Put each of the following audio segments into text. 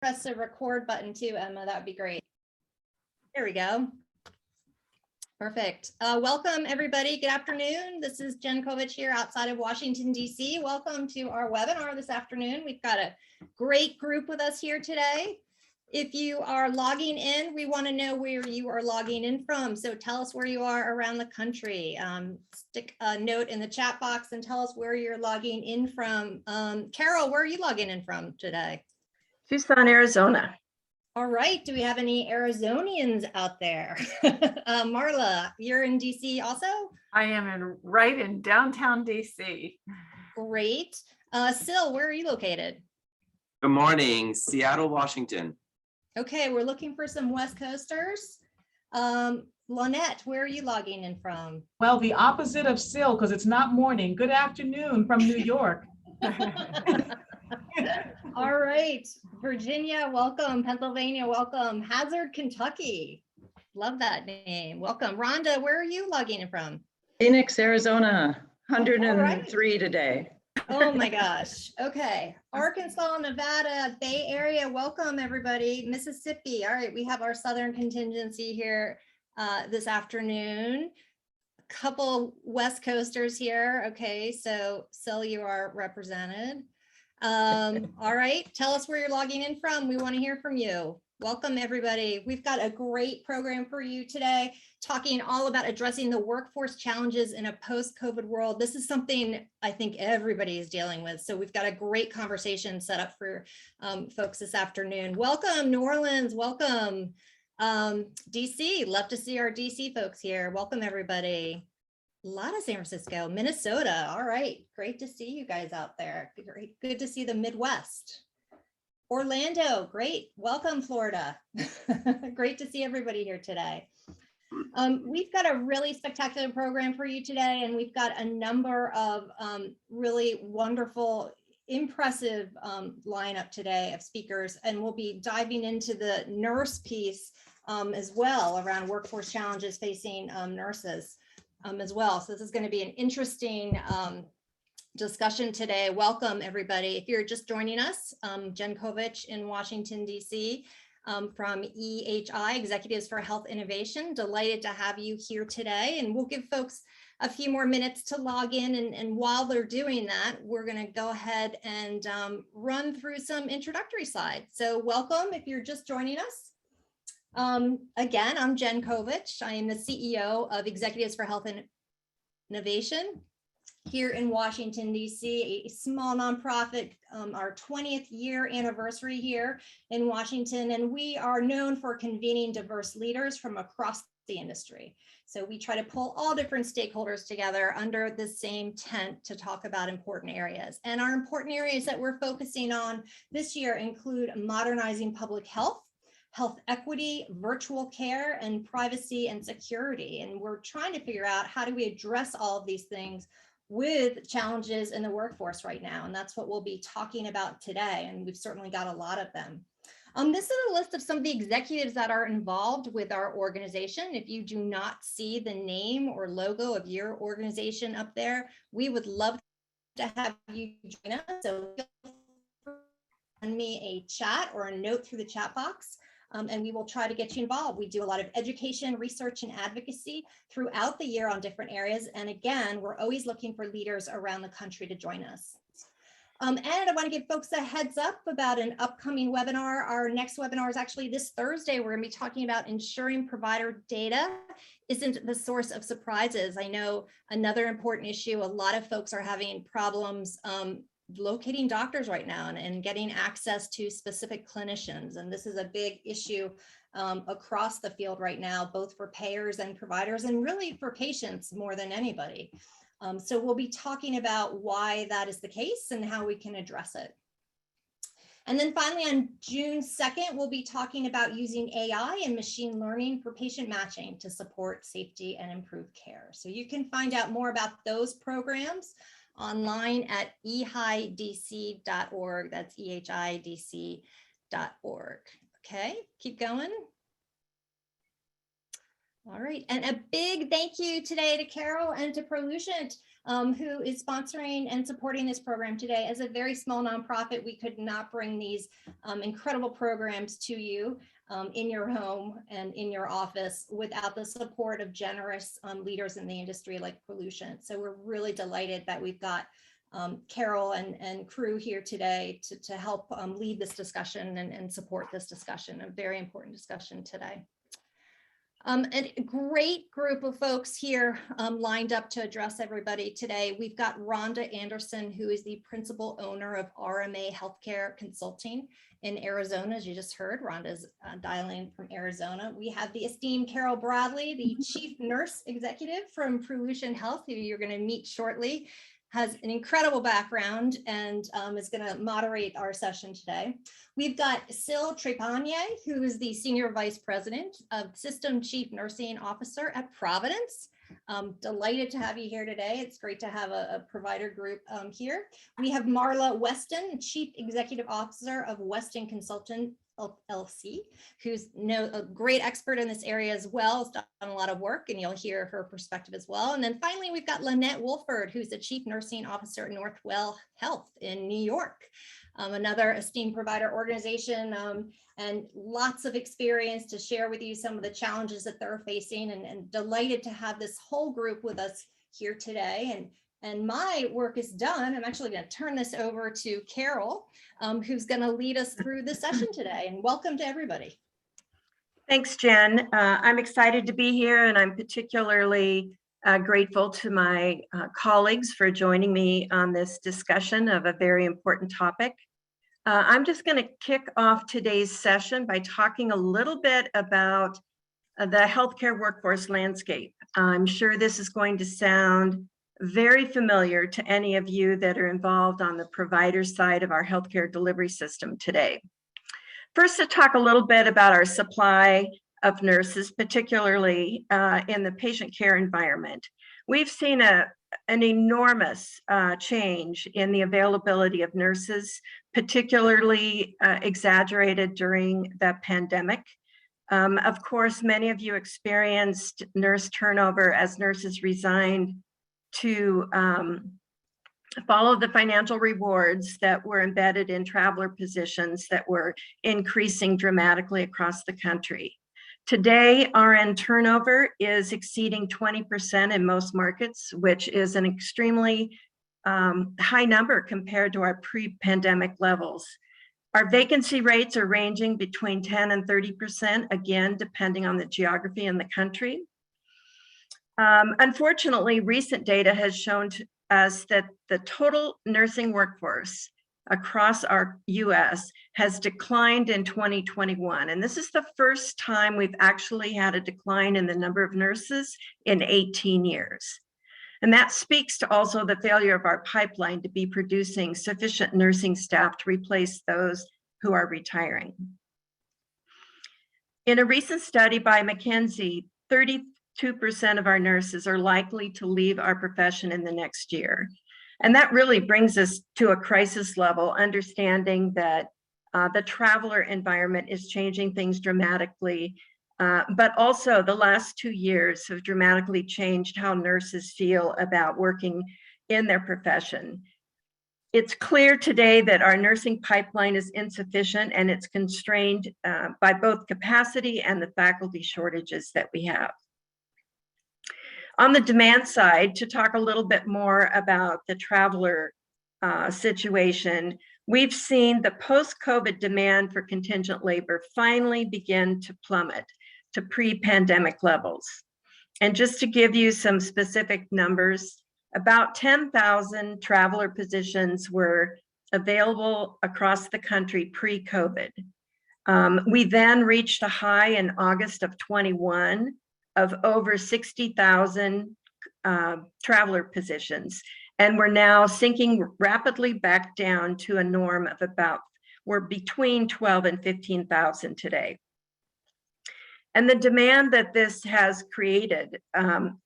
press the record button too, Emma, that would be great. There we go. Perfect. Welcome everybody. Good afternoon. This is Jen Kovich here outside of Washington, D.C. Welcome to our webinar this afternoon. We've got a great group with us here today. If you are logging in, we want to know where you are logging in from. So tell us where you are around the country. Stick a note in the chat box and tell us where you're logging in from. Carol, where are you logging in from today? Tucson, Arizona. All right. Do we have any Arizonians out there? Marla, you're in DC also? I am right in downtown DC. Great. Sil, where are you located? Good morning, Seattle, Washington. Okay, we're looking for some West Coasters. Lynette, where are you logging in from? Well, the opposite of Sil, because it's not morning. Good afternoon from New York. All right, Virginia, welcome. Pennsylvania, welcome. Hazard, Kentucky. Love that name. Welcome. Rhonda, where are you logging in from? Phoenix, Arizona, 103 today. Oh my gosh. Okay. Arkansas, Nevada, Bay Area. Welcome everybody. Mississippi. All right. We have our Southern contingency here this afternoon. A couple West Coasters here. Okay. So you are represented. All right. Tell us where you're logging in from. We want to hear from you. Welcome everybody. We've got a great program for you today, talking all about addressing the workforce challenges in a post-COVID world. This is something I think everybody is dealing with. So we've got a great conversation set up for folks this afternoon. Welcome New Orleans, welcome DC. Love to see our DC folks here. Welcome everybody. A lot of San Francisco, Minnesota. All right, great to see you guys out there. Great, good to see the Midwest. Orlando, great. Welcome, Florida. Great to see everybody here today. We've got a really spectacular program for you today, and we've got a number of really wonderful, impressive lineup today of speakers, and we'll be diving into the nurse piece as well around workforce challenges facing nurses as well. So this is going to be an interesting discussion today. Welcome everybody. If you're just joining us, Jen Kovich in Washington, D.C. From EHI, Executives for Health Innovation. Delighted to have you here today. And we'll give folks a few more minutes to log in. And while they're doing that, we're going to go ahead and run through some introductory slides. So welcome if you're just joining us. Again, I'm Jen Kovich. I am the CEO of Executives for Health Innovation here in Washington, D.C., a small nonprofit, our 20th year anniversary here in Washington, and we are known for convening diverse leaders from across the industry. So we try to pull all different stakeholders together under the same tent to talk about important areas. And our important areas that we're focusing on this year include modernizing public health, health equity, virtual care, and privacy and security. And we're trying to figure out how do we address all of these things with challenges in the workforce right now. And that's what we'll be talking about today. And we've certainly got a lot of them. This is a list of some of the executives that are involved with our organization. If you do not see the name or logo of your organization up there, we would love to have you join us. So feel free to send me a chat or a note through the chat box. And we will try to get you involved. We do a lot of education, research, and advocacy throughout the year on different areas. And again, we're always looking for leaders around the country to join us. And I want to give folks a heads up about an upcoming webinar. Our next webinar is actually this Thursday. We're going to be talking about ensuring provider data isn't the source of surprises. I know another important issue, a lot of folks are having problems locating doctors right now and getting access to specific clinicians. And this is a big issue across the field right now, both for payers and providers, and really for patients more than anybody. So we'll be talking about why that is the case and how we can address it. And then finally, on June 2nd, we'll be talking about using AI and machine learning for patient matching to support safety and improve care. So you can find out more about those programs online at ehidc.org. That's ehidc.org. Okay, keep going. All right, and a big thank you today to Carol and to Prolucent who is sponsoring and supporting this program today. As a very small nonprofit, we could not bring these incredible programs to you in your home and in your office without the support of generous leaders in the industry like Prolucent. So we're really delighted that we've got Carol and crew here today to help lead this discussion and support this discussion, a very important discussion today. A great group of folks here lined up to address everybody today. We've got Rhonda Anderson, who is the principal owner of RMA Healthcare Consulting in Arizona, as you just heard. Rhonda's dialing from Arizona. We have the esteemed Carol Bradley, the Chief Nurse Executive from Prolucent Health, who you're going to meet shortly. Has an incredible background and is going to moderate our session today. We've got Sil Trepanier, who is the Senior Vice President of System Chief Nursing Officer at Providence. Delighted to have you here today. It's great to have a provider group here. We have Marla Weston, Chief Executive Officer of Weston Consultant LC, who's a great expert in this area as well, has done a lot of work, and you'll hear her perspective as well. And then finally, we've got Lynette Wolford, who's the Chief Nursing Officer at Northwell Health in New York, another esteemed provider organization, and lots of experience to share with you some of the challenges that they're facing, and delighted to have this whole group with us here today. And my work is done. I'm actually going to turn this over to Carol, who's going to lead us through the session today. And welcome to everybody. Thanks, Jen. I'm excited to be here, and I'm particularly grateful to my colleagues for joining me on this discussion of a very important topic. I'm just going to kick off today's session by talking a little bit about the healthcare workforce landscape. I'm sure this is going to sound very familiar to any of you that are involved on the provider side of our healthcare delivery system today. First, to talk a little bit about our supply of nurses, particularly in the patient care environment. We've seen an enormous change in the availability of nurses, particularly exaggerated during the pandemic. Of course, many of you experienced nurse turnover as nurses resigned to follow the financial rewards that were embedded in traveler positions that were increasing dramatically across the country. Today, RN turnover is exceeding 20% in most markets, which is an extremely high number compared to our pre-pandemic levels. Our vacancy rates are ranging between 10 and 30%, again, depending on the geography in the country. Unfortunately, recent data has shown us that the total nursing workforce across our US has declined in 2021. And this is the first time we've actually had a decline in the number of nurses in 18 years. And that speaks to also the failure of our pipeline to be producing sufficient nursing staff to replace those who are retiring. In a recent study by McKinsey, 32% of our nurses are likely to leave our profession in the next year. And that really brings us to a crisis level, understanding that the traveler environment is changing things dramatically, but also the last 2 years have dramatically changed how nurses feel about working in their profession. It's clear today that our nursing pipeline is insufficient, and it's constrained by both capacity and the faculty shortages that we have. On the demand side, to talk a little bit more about the traveler situation, we've seen the post-COVID demand for contingent labor finally begin to plummet to pre-pandemic levels. And just to give you some specific numbers, about 10,000 traveler positions were available across the country pre-COVID. We then reached a high in August of 21 of over 60,000 traveler positions. And we're now sinking rapidly back down to a norm of we're between 12 and 15,000 today. And the demand that this has created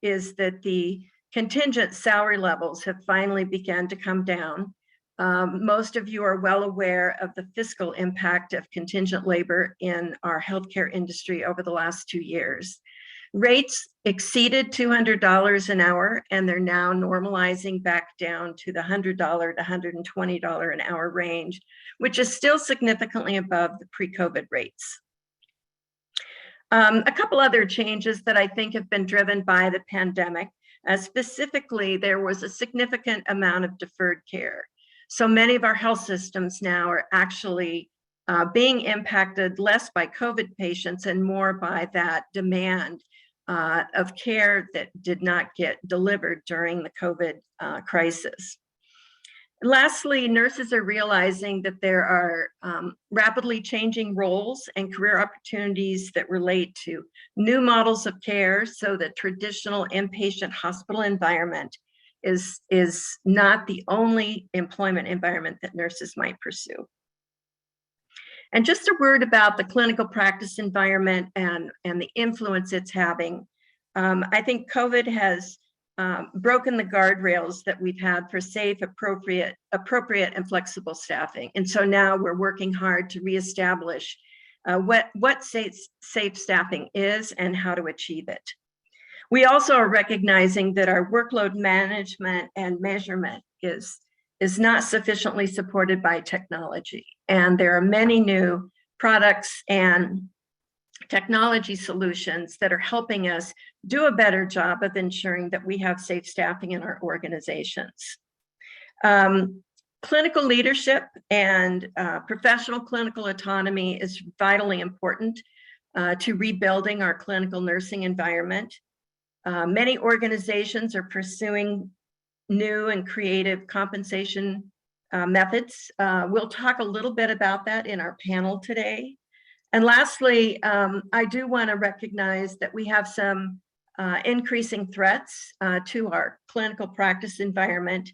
is that the contingent salary levels have finally begun to come down. Most of you are well aware of the fiscal impact of contingent labor in our healthcare industry over the last 2 years. Rates exceeded $200 an hour, and they're now normalizing back down to the $100 to $120 an hour range, which is still significantly above the pre-COVID rates. A couple other changes that I think have been driven by the pandemic. Specifically, there was a significant amount of deferred care. So many of our health systems now are actually being impacted less by COVID patients and more by that demand of care that did not get delivered during the COVID crisis. Lastly, nurses are realizing that there are rapidly changing roles and career opportunities that relate to new models of care, so the traditional inpatient hospital environment is not the only employment environment that nurses might pursue. And just a word about the clinical practice environment and the influence it's having. I think COVID has broken the guardrails that we've had for safe, appropriate, and flexible staffing. And so now we're working hard to reestablish what safe staffing is and how to achieve it. We also are recognizing that our workload management and measurement is not sufficiently supported by technology. And there are many new products and technology solutions that are helping us do a better job of ensuring that we have safe staffing in our organizations. Clinical leadership and professional clinical autonomy is vitally important to rebuilding our clinical nursing environment. Many organizations are pursuing new and creative compensation methods. We'll talk a little bit about that in our panel today. And lastly, I do want to recognize that we have some increasing threats to our clinical practice environment.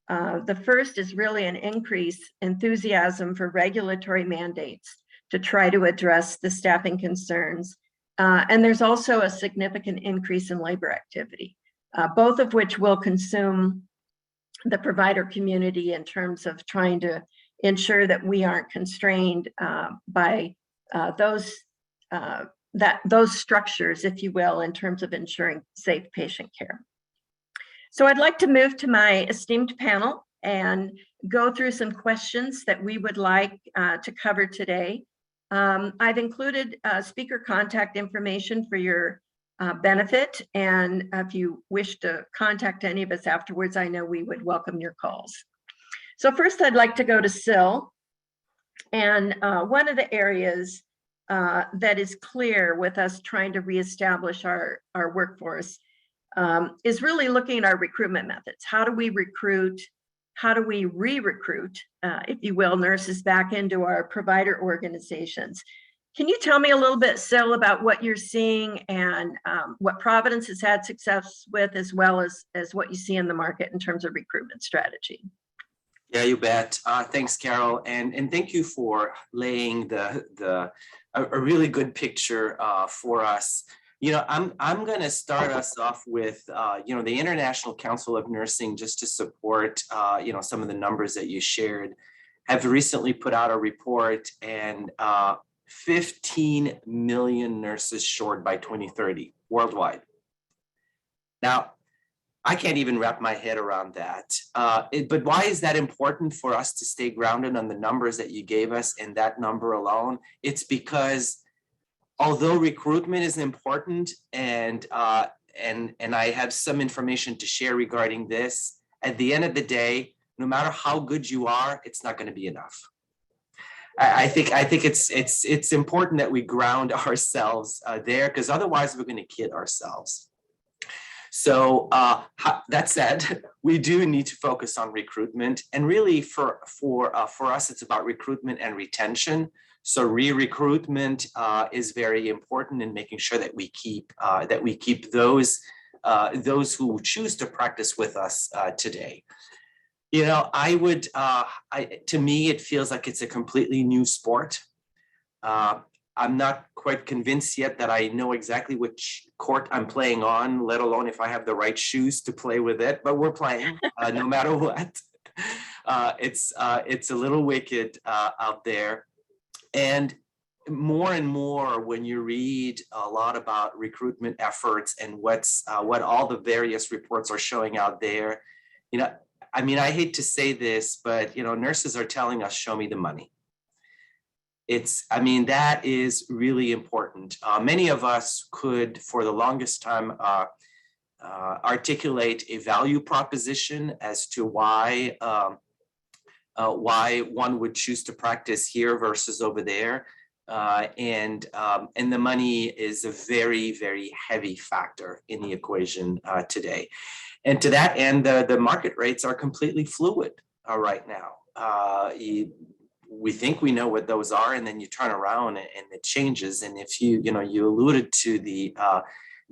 The first is really an increased enthusiasm for regulatory mandates to try to address the staffing concerns. And there's also a significant increase in labor activity, both of which will consume the provider community in terms of trying to ensure that we aren't constrained by those structures, if you will, in terms of ensuring safe patient care. So I'd like to move to my esteemed panel and go through some questions that we would like to cover today. I've included speaker contact information for your benefit, and if you wish to contact any of us afterwards, I know we would welcome your calls. So first, I'd like to go to Sil. And one of the areas that is clear with us trying to reestablish our workforce is really looking at our recruitment methods. How do we recruit? How do we re-recruit, if you will, nurses back into our provider organizations? Can you tell me a little bit, Sil, about what you're seeing and what Providence has had success with, as well as what you see in the market in terms of recruitment strategy? Yeah, you bet. Thanks, Carol, and thank you for laying a really good picture for us. You know, I'm going to start us off with the International Council of Nursing, just to support some of the numbers that you shared, have recently put out a report, and 15 million nurses short by 2030 worldwide. Now, I can't even wrap my head around that. But why is that important for us to stay grounded on the numbers that you gave us and that number alone? It's because although recruitment is important, and I have some information to share regarding this, at the end of the day, no matter how good you are, it's not going to be enough. I think it's important that we ground ourselves there, because otherwise we're going to kid ourselves. So that said, we do need to focus on recruitment, and really for us, it's about recruitment and retention. So re-recruitment is very important in making sure that we keep those who choose to practice with us today. You know, to me, it feels like it's a completely new sport. I'm not quite convinced yet that I know exactly which court I'm playing on, let alone if I have the right shoes to play with it, but we're playing no matter what. It's a little wicked out there. And more and more when you read a lot about recruitment efforts and what all the various reports are showing out there, I mean, I hate to say this, but nurses are telling us, show me the money. I mean, that is really important. Many of us could, for the longest time, articulate a value proposition as to why one would choose to practice here versus over there. And the money is a very, very heavy factor in the equation today. And to that end, the market rates are completely fluid right now. We think we know what those are, and then you turn around and it changes. And if you alluded to the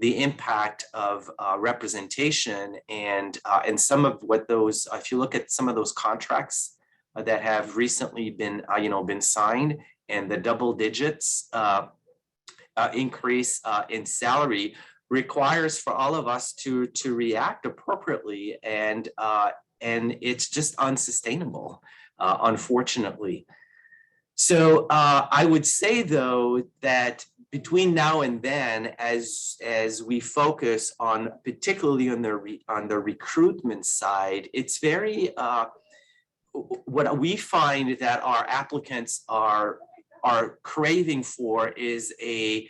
impact of representation and some of what those, if you look at some of those contracts that have recently been signed, and the double digits increase in salary requires for all of us to react appropriately, and it's just unsustainable, unfortunately. So I would say, though, that between now and then, as we focus on, particularly on the recruitment side, it's very what we find that our applicants are craving for is a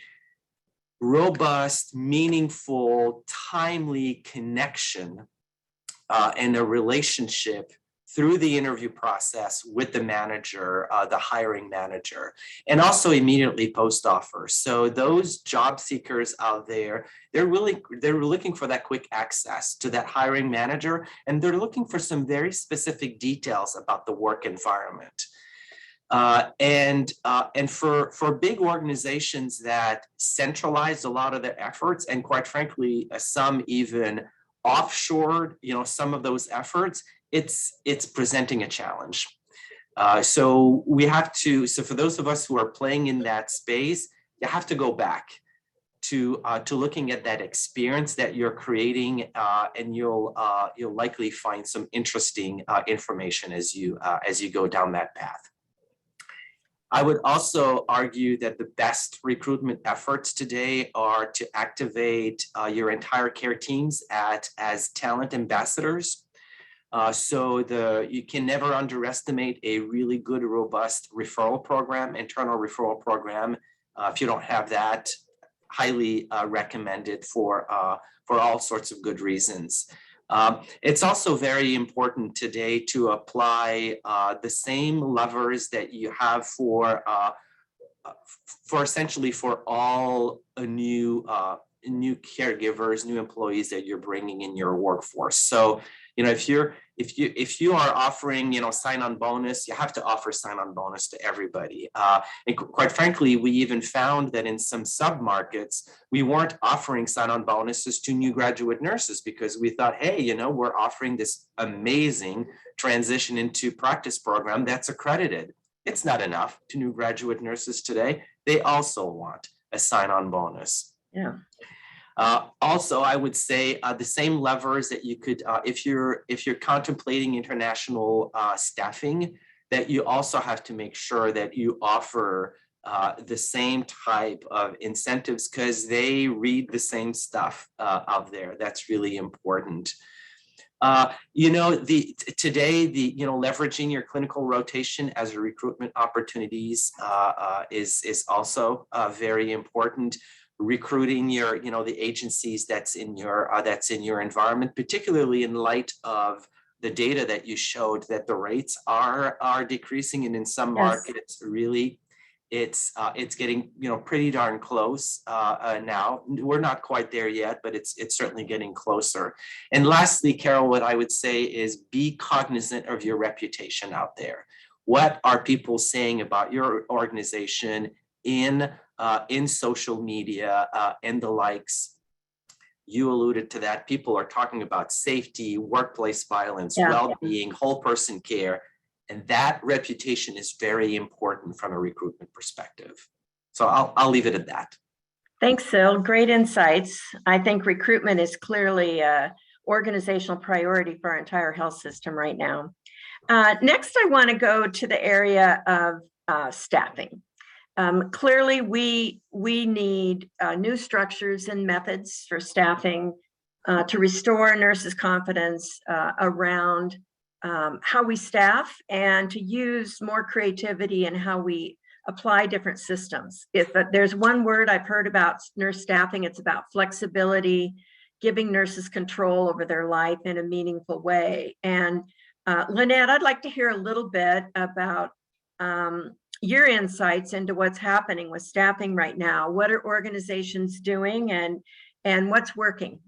robust, meaningful, timely connection and a relationship through the interview process with the manager, the hiring manager, and also immediately post-offer. So those job seekers out there, they're looking for that quick access to that hiring manager, and they're looking for some very specific details about the work environment. And for big organizations that centralize a lot of their efforts, and quite frankly, some even offshored, some of those efforts, it's presenting a challenge. So for those of us who are playing in that space, you have to go back to looking at that experience that you're creating, and you'll likely find some interesting information as you go down that path. I would also argue that the best recruitment efforts today are to activate your entire care teams as talent ambassadors. So you can never underestimate a really good, robust referral program, internal referral program. If you don't have that, highly recommended for all sorts of good reasons. It's also very important today to apply the same levers that you have for essentially for all new caregivers, new employees that you're bringing in your workforce. So, if you are offering, sign-on bonus, you have to offer sign-on bonus to everybody. And quite frankly, we even found that in some sub-markets, we weren't offering sign-on bonuses to new graduate nurses because we thought, hey, we're offering this amazing transition into practice program that's accredited. It's not enough to new graduate nurses today. They also want a sign-on bonus. Yeah. Also, I would say the same levers that you could, if you're contemplating international staffing, that you also have to make sure that you offer the same type of incentives because they read the same stuff out there. That's really important. Today, leveraging your clinical rotation as a recruitment opportunities is also very important. Recruiting the agencies that's in your environment, particularly in light of the data that you showed that the rates are decreasing, and in some markets, really, it's getting pretty darn close now. We're not quite there yet, but it's certainly getting closer. And lastly, Carol, what I would say is be cognizant of your reputation out there. What are people saying about your organization in social media and the likes? You alluded to that. People are talking about safety, workplace violence, well-being, whole person care, and that reputation is very important from a recruitment perspective. So I'll leave it at that. Thanks, Sil. Great insights. I think recruitment is clearly an organizational priority for our entire health system right now. Next, I want to go to the area of staffing. Clearly, we need new structures and methods for staffing to restore nurses' confidence around how we staff and to use more creativity in how we apply different systems. If there's one word I've heard about nurse staffing, it's about flexibility, giving nurses control over their life in a meaningful way. And Lynette, I'd like to hear a little bit about your insights into what's happening with staffing right now. What are organizations doing and what's working?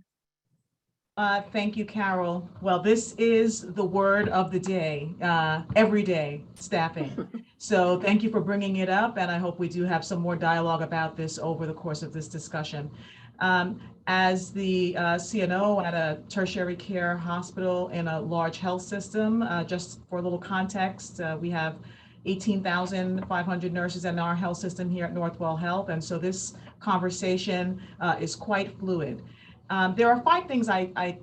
Thank you, Carol. Well, this is the word of the day, every day, staffing. So thank you for bringing it up, and I hope we do have some more dialogue about this over the course of this discussion. As the CNO at a tertiary care hospital in a large health system, just for a little context, we have 18,500 nurses in our health system here at Northwell Health, and so this conversation is quite fluid. There are 5 things I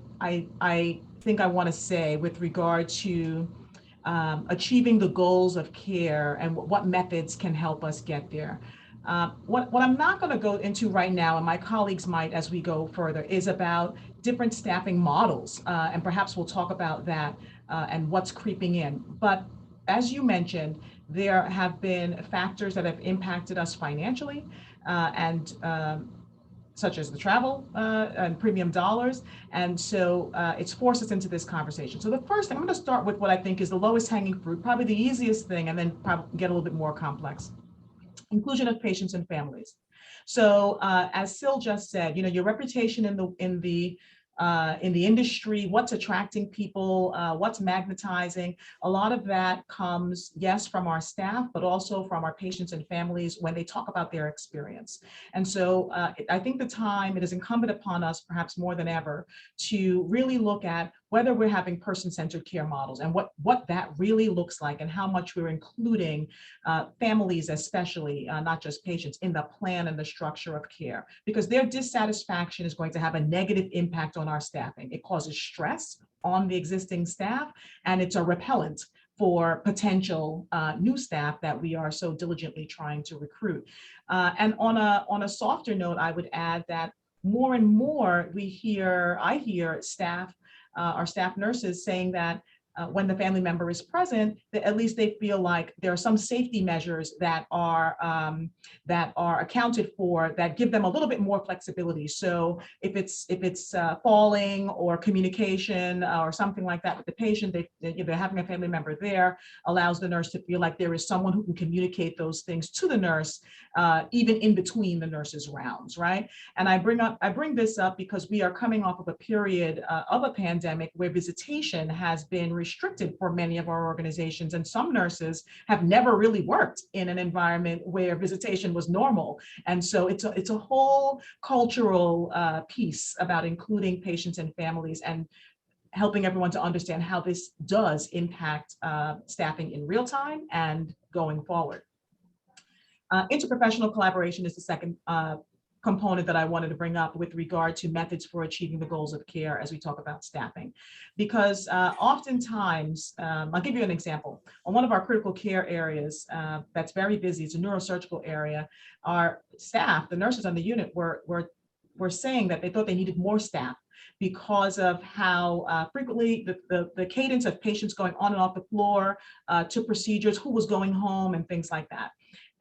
think I want to say with regard to achieving the goals of care and what methods can help us get there. What I'm not going to go into right now, and my colleagues might as we go further, is about different staffing models, and perhaps we'll talk about that and what's creeping in. But as you mentioned, there have been factors that have impacted us financially, and such as the travel and premium dollars. And so it's forced us into this conversation. So the first thing, I'm going to start with what I think is the lowest hanging fruit, probably the easiest thing, and then probably get a little bit more complex. Inclusion of patients and families. So as Sil just said, your reputation in the industry, what's attracting people, what's magnetizing, a lot of that comes, yes, from our staff, but also from our patients and families when they talk about their experience. And so I think it is incumbent upon us, perhaps more than ever, to really look at whether we're having person-centered care models and what that really looks like and how much we're including families, especially, not just patients, in the plan and the structure of care, because their dissatisfaction is going to have a negative impact on our staffing. It causes stress on the existing staff, and it's a repellent for potential new staff that we are so diligently trying to recruit. And on a softer note, I would add that more and more I hear staff, our staff nurses saying that when the family member is present, that at least they feel like there are some safety measures that are accounted for that give them a little bit more flexibility. So if it's falling or communication or something like that with the patient, they're having a family member there allows the nurse to feel like there is someone who can communicate those things to the nurse, even in between the nurse's rounds, right? And I bring this up because we are coming off of a period of a pandemic where visitation has been restricted for many of our organizations, and some nurses have never really worked in an environment where visitation was normal. And so it's a whole cultural piece about including patients and families and helping everyone to understand how this does impact staffing in real time and going forward. Interprofessional collaboration is the second component that I wanted to bring up with regard to methods for achieving the goals of care as we talk about staffing. Because oftentimes, I'll give you an example. On one of our critical care areas that's very busy, it's a neurosurgical area, our staff, the nurses on the unit were saying that they thought they needed more staff because of how frequently the cadence of patients going on and off the floor to procedures, who was going home and things like that.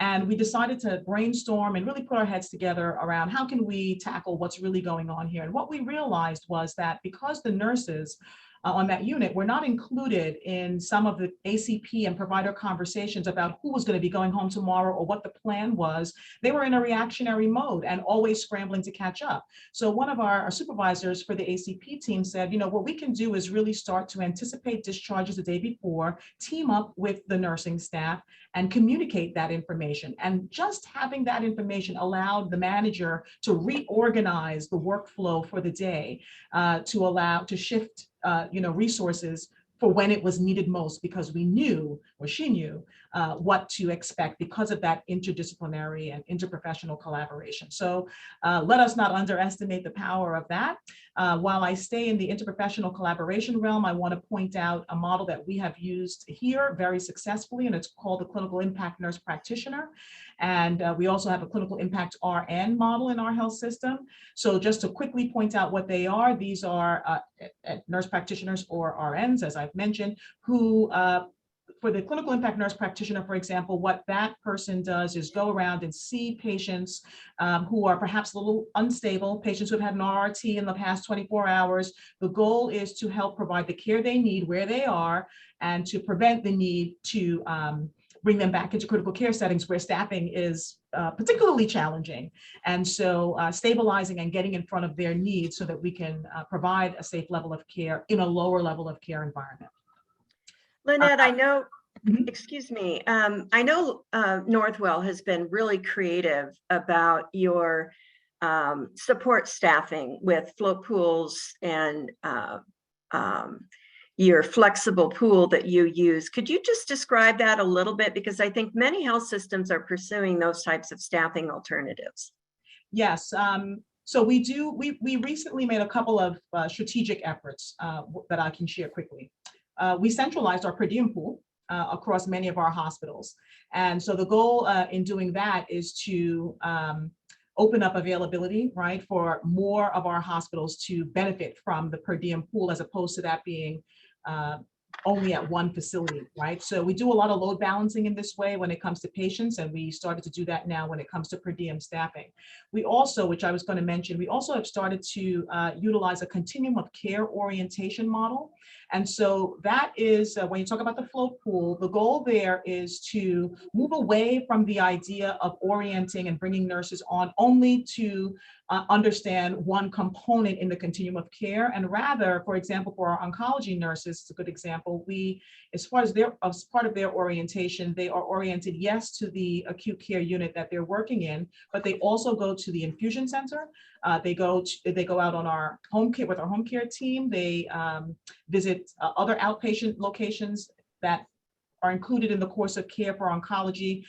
And we decided to brainstorm and really put our heads together around how can we tackle what's really going on here. And what we realized was that because the nurses on that unit were not included in some of the ACP and provider conversations about who was going to be going home tomorrow or what the plan was, they were in a reactionary mode and always scrambling to catch up. So one of our supervisors for the ACP team said, what we can do is really start to anticipate discharges the day before, team up with the nursing staff and communicate that information. And just having that information allowed the manager to reorganize the workflow for the day to shift resources for when it was needed most, because we knew, or she knew, what to expect because of that interdisciplinary and interprofessional collaboration. So let us not underestimate the power of that. While I stay in the interprofessional collaboration realm, I want to point out a model that we have used here very successfully, and it's called the Clinical Impact Nurse Practitioner. And we also have a Clinical Impact RN model in our health system. So just to quickly point out what they are, these are nurse practitioners or RNs, as I've mentioned, who for the clinical impact nurse practitioner, for example, what that person does is go around and see patients who are perhaps a little unstable, patients who have had an RRT in the past 24 hours. The goal is to help provide the care they need where they are and to prevent the need to bring them back into critical care settings where staffing is particularly challenging. And so stabilizing and getting in front of their needs so that we can provide a safe level of care in a lower level of care environment. Lynette, I know, Mhm. excuse me, I know Northwell has been really creative about your support staffing with float pools and your flexible pool that you use. Could you just describe that a little bit? Because I think many health systems are pursuing those types of staffing alternatives. Yes. So we recently made a couple of strategic efforts that I can share quickly. We centralized our per diem pool across many of our hospitals. And so the goal in doing that is to open up availability, right, for more of our hospitals to benefit from the per diem pool as opposed to that being only at one facility, right? So we do a lot of load balancing in this way when it comes to patients, and we started to do that now when it comes to per diem staffing. We also, which I was going to mention, we also have started to utilize a continuum of care orientation model. And so that is, when you talk about the float pool, the goal there is to move away from the idea of orienting and bringing nurses on only to understand one component in the continuum of care, and rather, for example, for our oncology nurses, it's a good example, we, as part of their orientation, they are oriented, yes, to the acute care unit that they're working in, but they also go to the infusion center. They go out on our home care with our home care team. They visit other outpatient locations that are included in the course of care for oncology,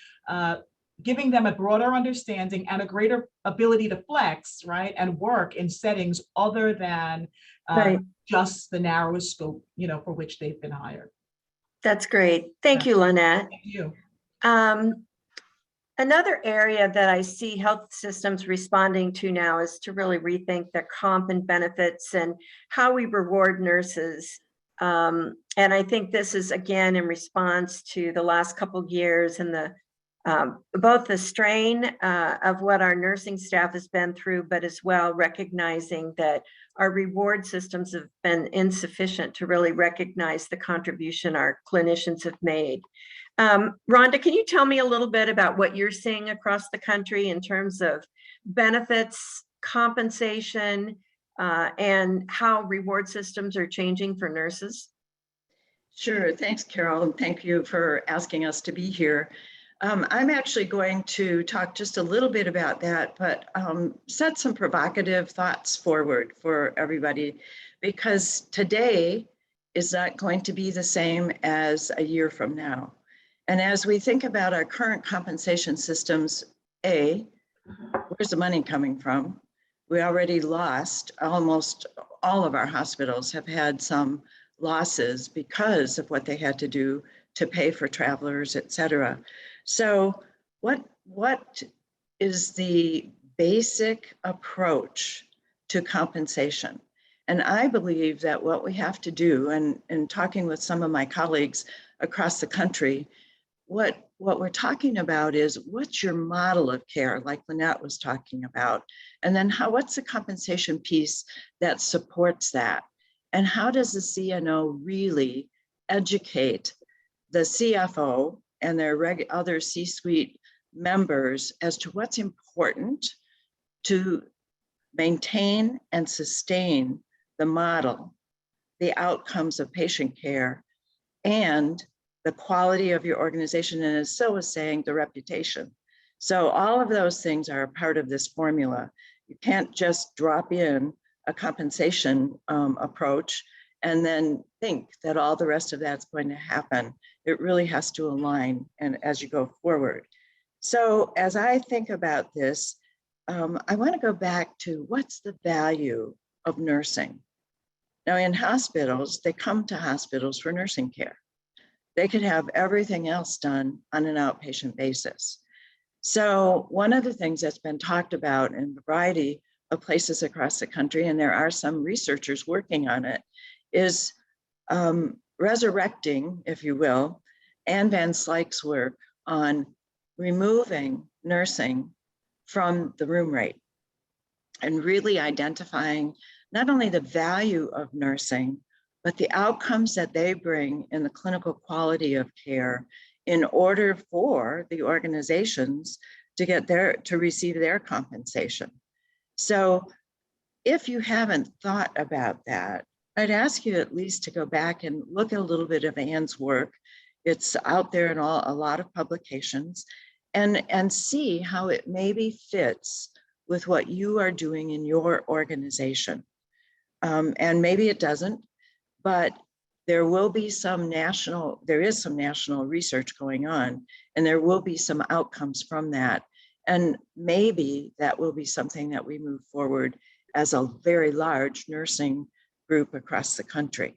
giving them a broader understanding and a greater ability to flex, right, and work in settings other than Right. just the narrowest scope, for which they've been hired. That's great. Thank you, Lynette. Thank you. Another area that I see health systems responding to now is to really rethink their comp and benefits and how we reward nurses. And I think this is, again, in response to the last couple of years and the both the strain of what our nursing staff has been through, but as well recognizing that our reward systems have been insufficient to really recognize the contribution our clinicians have made. Rhonda, can you tell me a little bit about what you're seeing across the country in terms of benefits, compensation, and how reward systems are changing for nurses? Sure. Thanks, Carol, and thank you for asking us to be here. I'm actually going to talk just a little bit about that, but set some provocative thoughts forward for everybody, because today is not going to be the same as a year from now. And as we think about our current compensation systems, where's the money coming from? We already lost, almost all of our hospitals have had some losses because of what they had to do to pay for travelers, et cetera. So what is the basic approach to compensation? And I believe that what we have to do, and talking with some of my colleagues across the country, what we're talking about is, what's your model of care, like Lynette was talking about? And then what's the compensation piece that supports that? And how does the CNO really educate the CFO and their other C-suite members as to what's important to maintain and sustain the model, the outcomes of patient care, and the quality of your organization, and as Sil was saying, the reputation. So all of those things are a part of this formula. You can't just drop in a compensation approach and then think that all the rest of that's going to happen it really has to align and as you go forward. So as I think about this, I want to go back to what's the value of nursing? Now in hospitals, they come to hospitals for nursing care. They could have everything else done on an outpatient basis. So one of the things that's been talked about in a variety of places across the country, and there are some researchers working on it, is resurrecting, if you will, Anne Van Slyke's work on removing nursing from the room rate and really identifying not only the value of nursing, but the outcomes that they bring in the clinical quality of care in order for the organizations to receive their compensation. So if you haven't thought about that, I'd ask you at least to go back and look at a little bit of Anne's work. It's out there in a lot of publications, and see how it maybe fits with what you are doing in your organization. And maybe it doesn't, but there is some national research going on, and there will be some outcomes from that. And maybe that will be something that we move forward as a very large nursing group across the country.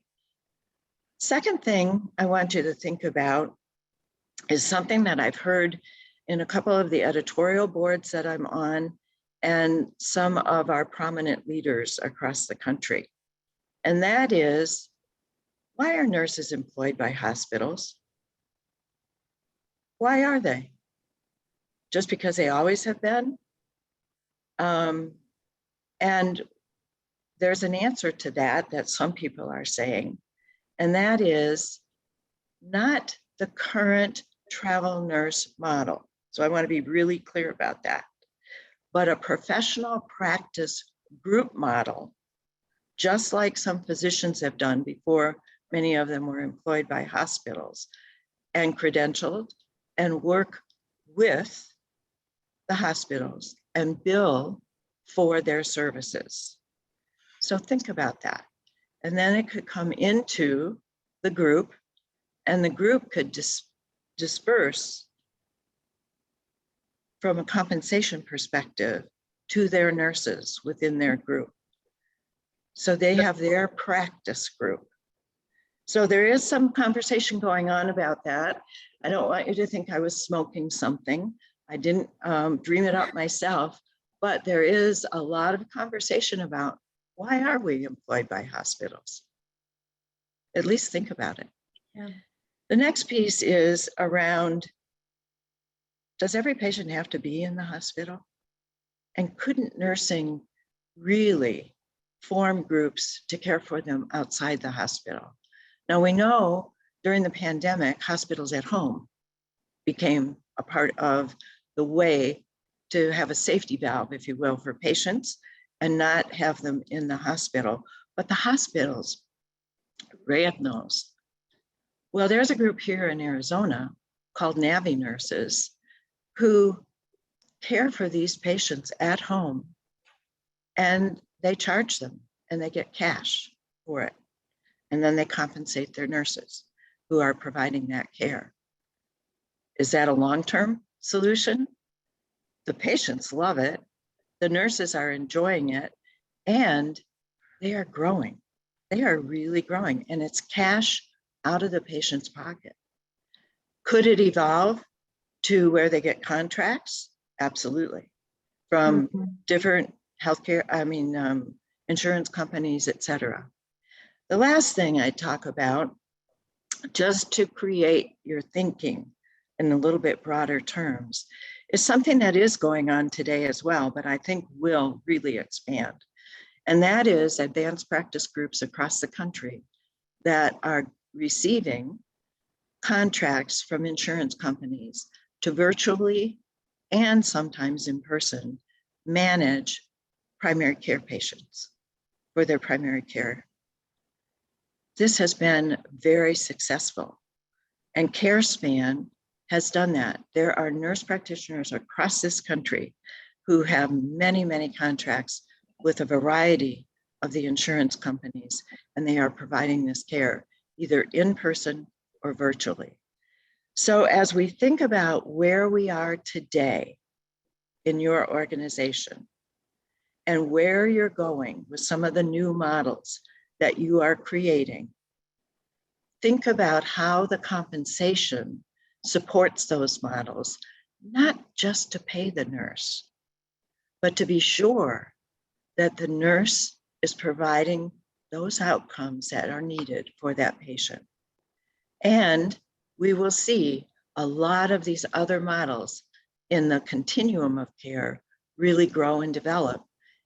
Second thing I want you to think about is something that I've heard in a couple of the editorial boards that I'm on and some of our prominent leaders across the country. And that is, why are nurses employed by hospitals? Why are they? Just because they always have been? And there's an answer to that some people are saying, and that is not the current travel nurse model. So I want to be really clear about that, but a professional practice group model, just like some physicians have done before. Many of them were employed by hospitals and credentialed and work with the hospitals and bill for their services. So think about that. And then it could come into the group, and the group could disperse from a compensation perspective to their nurses within their group. So they have their practice group. So there is some conversation going on about that. I don't want you to think I was smoking something. I didn't dream it up myself, but there is a lot of conversation about why are we employed by hospitals? At least think about it. Yeah. The next piece is around, does every patient have to be in the hospital? And couldn't nursing really form groups to care for them outside the hospital? Now we know during the pandemic, hospitals at home became a part of the way to have a safety valve, if you will, for patients and not have them in the hospital. But the hospitals, Ray knows. Well, there's a group here in Arizona called Navi Nurses who care for these patients at home, and they charge them and they get cash for it. And then they compensate their nurses who are providing that care. Is that a long-term solution? The patients love it. The nurses are enjoying it, and they are growing. They are really growing, and it's cash out of the patient's pocket. Could it evolve to where they get contracts? Absolutely. From different healthcare, insurance companies, et cetera. The last thing I talk about, just to create your thinking in a little bit broader terms, is something that is going on today as well, but I think will really expand. And that is advanced practice groups across the country that are receiving contracts from insurance companies to virtually and sometimes in person manage primary care patients for their primary care. This has been very successful, and CareSpan has done that. There are nurse practitioners across this country who have many, many contracts with a variety of the insurance companies, and they are providing this care either in person or virtually. So as we think about where we are today in your organization and where you're going with some of the new models that you are creating, think about how the compensation supports those models, not just to pay the nurse, but to be sure that the nurse is providing those outcomes that are needed for that patient. And we will see a lot of these other models in the continuum of care really grow and develop.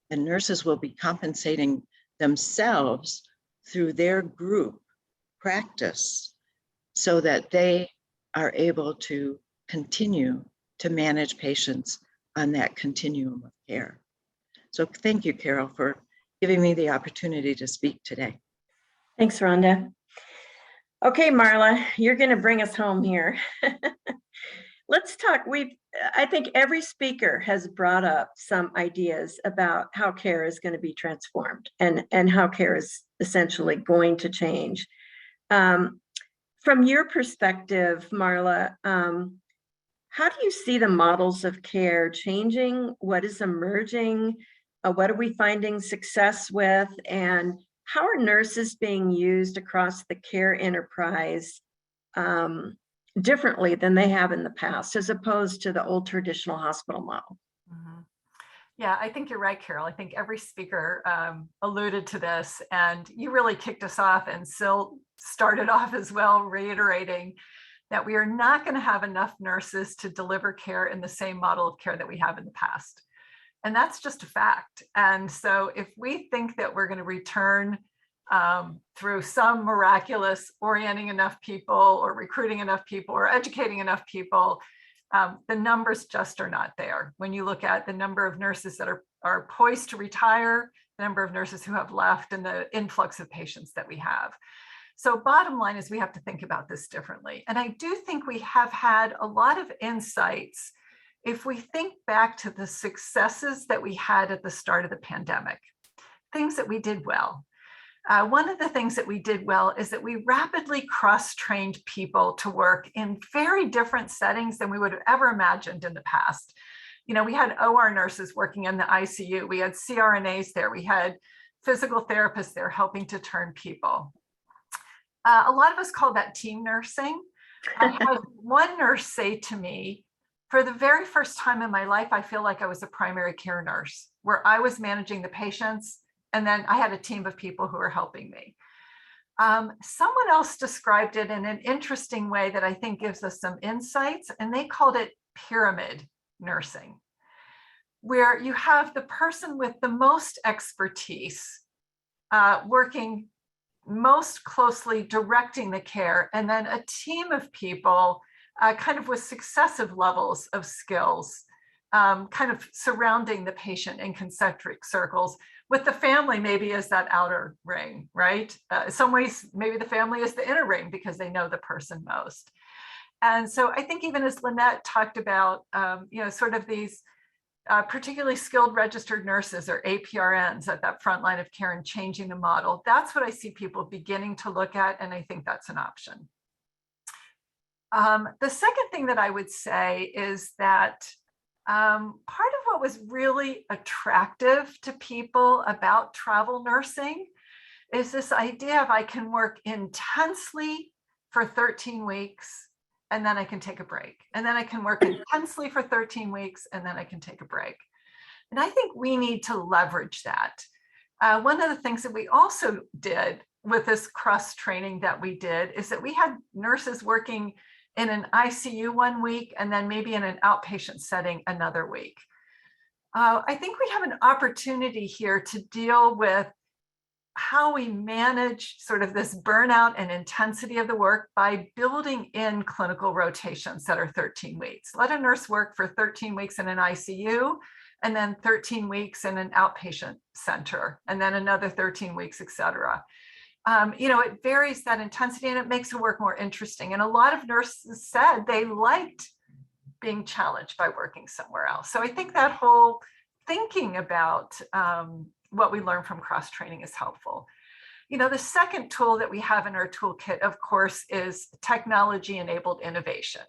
And nurses will be compensating themselves through their group practice so that they are able to continue to manage patients on that continuum of care. So thank you, Carol, for giving me the opportunity to speak today. Thanks, Rhonda. Okay, Marla, you're going to bring us home here. Let's talk. I think every speaker has brought up some ideas about how care is going to be transformed and how care is essentially going to change. From your perspective, Marla, how do you see the models of care changing? What is emerging? What are we finding success with? And how are nurses being used across the care enterprise differently than they have in the past, as opposed to the old traditional hospital model? Mm-hmm. Yeah, I think you're right, Carol. I think every speaker alluded to this, and you really kicked us off, and Sil started off as well, reiterating that we are not going to have enough nurses to deliver care in the same model of care that we have in the past. And that's just a fact. And so if we think that we're going to return through some miraculous orienting enough people or recruiting enough people or educating enough people, the numbers just are not there. When you look at the number of nurses that are poised to retire, the number of nurses who have left, and the influx of patients that we have. So bottom line is we have to think about this differently. And I do think we have had a lot of insights if we think back to the successes that we had at the start of the pandemic, things that we did well. One of the things that we did well is that we rapidly cross-trained people to work in very different settings than we would have ever imagined in the past. You know, we had OR nurses working in the ICU. We had CRNAs there. We had physical therapists there helping to turn people. A lot of us call that team nursing. I had one nurse say to me, for the very first time in my life, I feel like I was a primary care nurse, where I was managing the patients, and then I had a team of people who were helping me. Someone else described it in an interesting way that I think gives us some insights, and they called it pyramid nursing, where you have the person with the most expertise working most closely directing the care, and then a team of people kind of with successive levels of skills, kind of surrounding the patient in concentric circles, with the family maybe as that outer ring, right? In some ways, maybe the family is the inner ring because they know the person most. And so I think even as Lynette talked about, you know, sort of these particularly skilled registered nurses or APRNs at that front line of care and changing the model, that's what I see people beginning to look at, and I think that's an option. The second thing that I would say is that part of what was really attractive to people about travel nursing is this idea of I can work intensely for 13 weeks and then I can take a break. And then I can work intensely for 13 weeks and then I can take a break. And I think we need to leverage that. One of the things that we also did with this cross training that we did is that we had nurses working in an ICU one week and then maybe in an outpatient setting another week. I think we have an opportunity here to deal with how we manage sort of this burnout and intensity of the work by building in clinical rotations that are 13 weeks. Let a nurse work for 13 weeks in an ICU and then 13 weeks in an outpatient center and then another 13 weeks, et cetera. You know, it varies that intensity and it makes the work more interesting. And a lot of nurses said they liked being challenged by working somewhere else. So I think that whole thinking about what we learn from cross-training is helpful. the second tool that we have in our toolkit, of course, is technology-enabled innovation.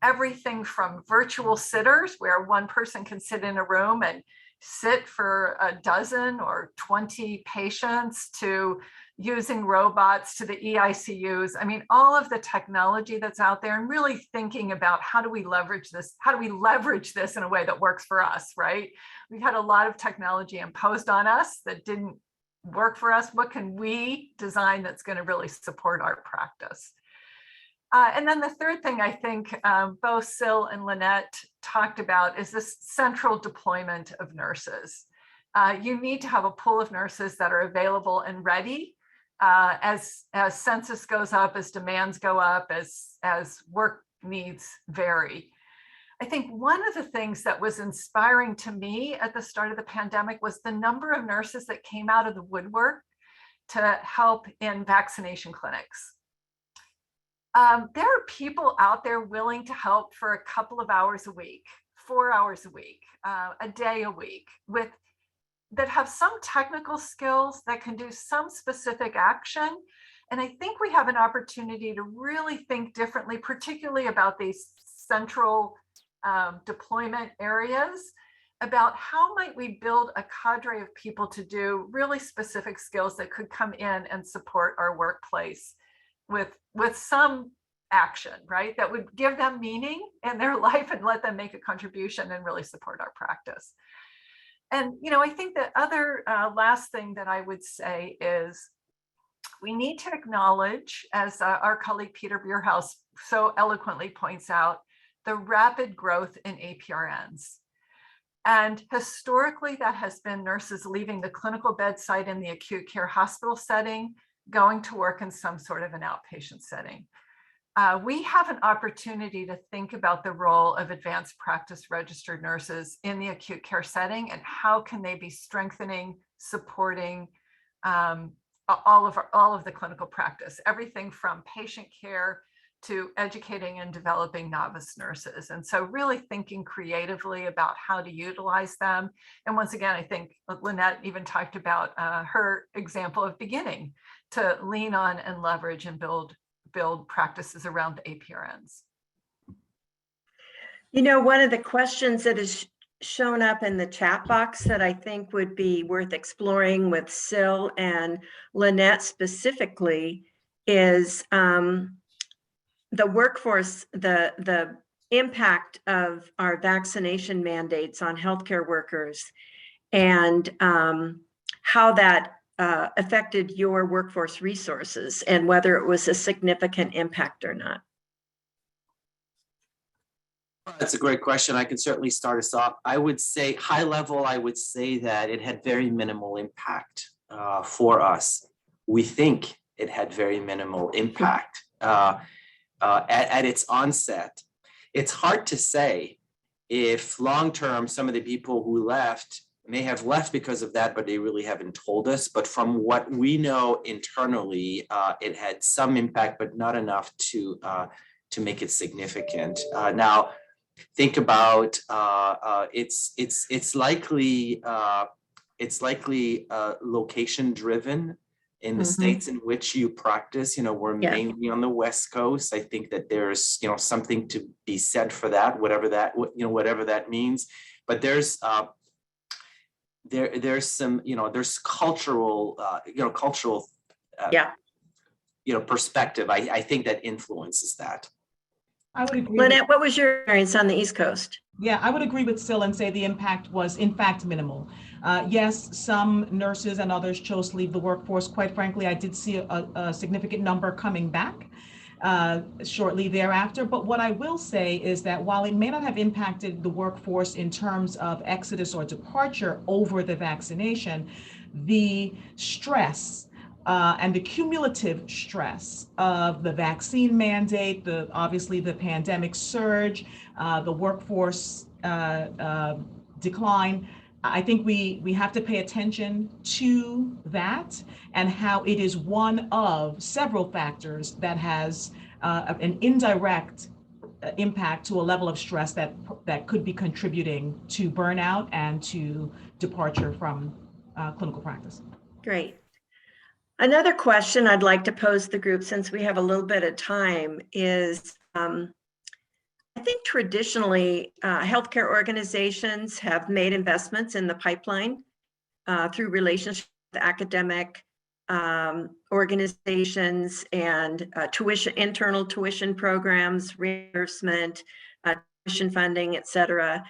Everything from virtual sitters, where one person can sit in a room and sit for a dozen or 20 patients, to using robots, to the EICUs. I mean, all of the technology that's out there, and really thinking about how do we leverage this? How do we leverage this in a way that works for us, right? We've had a lot of technology imposed on us that didn't work for us. What can we design that's going to really support our practice? And then the third thing I think both Sil and Lynette talked about is this central deployment of nurses. You need to have a pool of nurses that are available and ready as census goes up, as demands go up, as work needs vary. I think one of the things that was inspiring to me at the start of the pandemic was the number of nurses that came out of the woodwork to help in vaccination clinics. There are people out there willing to help for a couple of hours a week, 4 hours a week, a day a week, that have some technical skills, that can do some specific action. And I think we have an opportunity to really think differently, particularly about these central deployment areas, about how might we build a cadre of people to do really specific skills that could come in and support our workplace with some action, right? That would give them meaning in their life and let them make a contribution and really support our practice. And, I think the other last thing that I would say is we need to acknowledge, as our colleague Peter Bierhaus so eloquently points out, the rapid growth in APRNs. And historically, that has been nurses leaving the clinical bedside in the acute care hospital setting, going to work in some sort of an outpatient setting. We have an opportunity to think about the role of advanced practice registered nurses in the acute care setting, and how can they be strengthening, supporting all of the clinical practice, everything from patient care to educating and developing novice nurses. And so really thinking creatively about how to utilize them. And once again, I think Lynette even talked about her example of beginning to lean on and leverage and build practices around the APRNs. One of the questions that has shown up in the chat box that I think would be worth exploring with Sil and Lynette specifically is the workforce, the impact of our vaccination mandates on healthcare workers, and how that affected your workforce resources, and whether it was a significant impact or not. That's a great question. I can certainly start us off. I would say, high level, I would say that it had very minimal impact for us. We think it had very minimal impact at its onset. It's hard to say if long-term some of the people who left may have left because of that, but they really haven't told us. But from what we know internally, it had some impact, but not enough to make it significant. Now, think about it's likely location driven in the states in which you practice. We're mainly on the West Coast. I think that there's something to be said for that, whatever that means. But there's some there's cultural perspective. I think that influences that. I would agree. Lynette, what was your experience on the East Coast? Yeah, I would agree with Sil and say the impact was in fact minimal. Yes, some nurses and others chose to leave the workforce. Quite frankly, I did see a significant number coming back shortly thereafter. But what I will say is that while it may not have impacted the workforce in terms of exodus or departure over the vaccination, the stress and the cumulative stress of the vaccine mandate, obviously the pandemic surge, the workforce decline, I think we have to pay attention to that and how it is one of several factors that has an indirect impact to a level of stress that could be contributing to burnout and to departure from clinical practice. Great. Another question I'd like to pose to the group, since we have a little bit of time, is I think traditionally healthcare organizations have made investments in the pipeline through relationships with academic organizations and internal tuition programs, reimbursement, tuition funding, et cetera.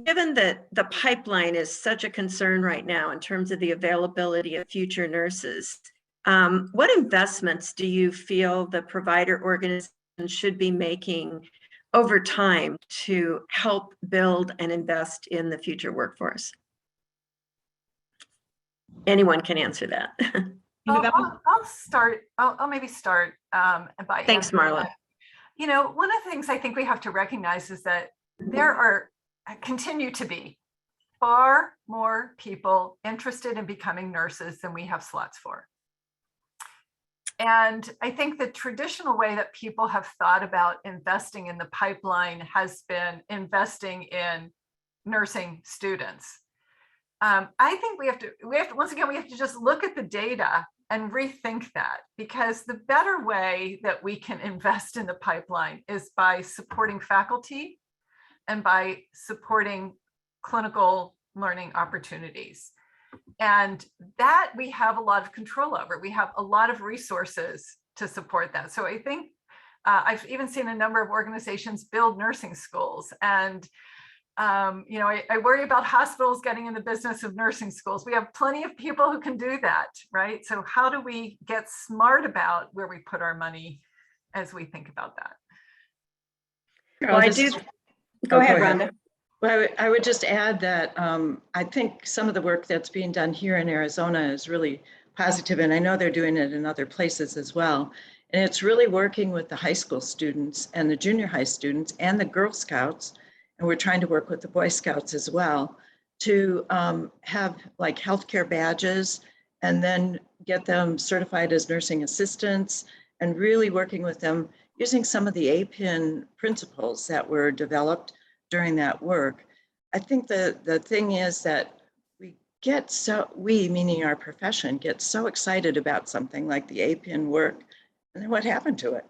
Given that the pipeline is such a concern right now in terms of the availability of future nurses, what investments do you feel the provider organization should be making over time to help build and invest in the future workforce? Anyone can answer that. I'll start. I'll maybe start by Thanks, answering Marla. that. You know, one of the things I think we have to recognize is that there continue to be far more people interested in becoming nurses than we have slots for. And I think the traditional way that people have thought about investing in the pipeline has been investing in nursing students. I think we have to once again, we have to just look at the data and rethink that, because the better way that we can invest in the pipeline is by supporting faculty and by supporting clinical learning opportunities. And that we have a lot of control over. We have a lot of resources to support that. So I think I've even seen a number of organizations build nursing schools. And you know, I worry about hospitals getting in the business of nursing schools. We have plenty of people who can do that, right? So how do we get smart about where we put our money as we think about that? Well, I do. Go ahead, Rhonda. Well, I would just add that I think some of the work that's being done here in Arizona is really positive, and I know they're doing it in other places as well. And it's really working with the high school students and the junior high students and the Girl Scouts, and we're trying to work with the Boy Scouts as well to have like healthcare badges and then get them certified as nursing assistants, and really working with them using some of the APIN principles that were developed during that work. I think the thing is that we, meaning our profession, get so excited about something like the APIN work, and then what happened to it?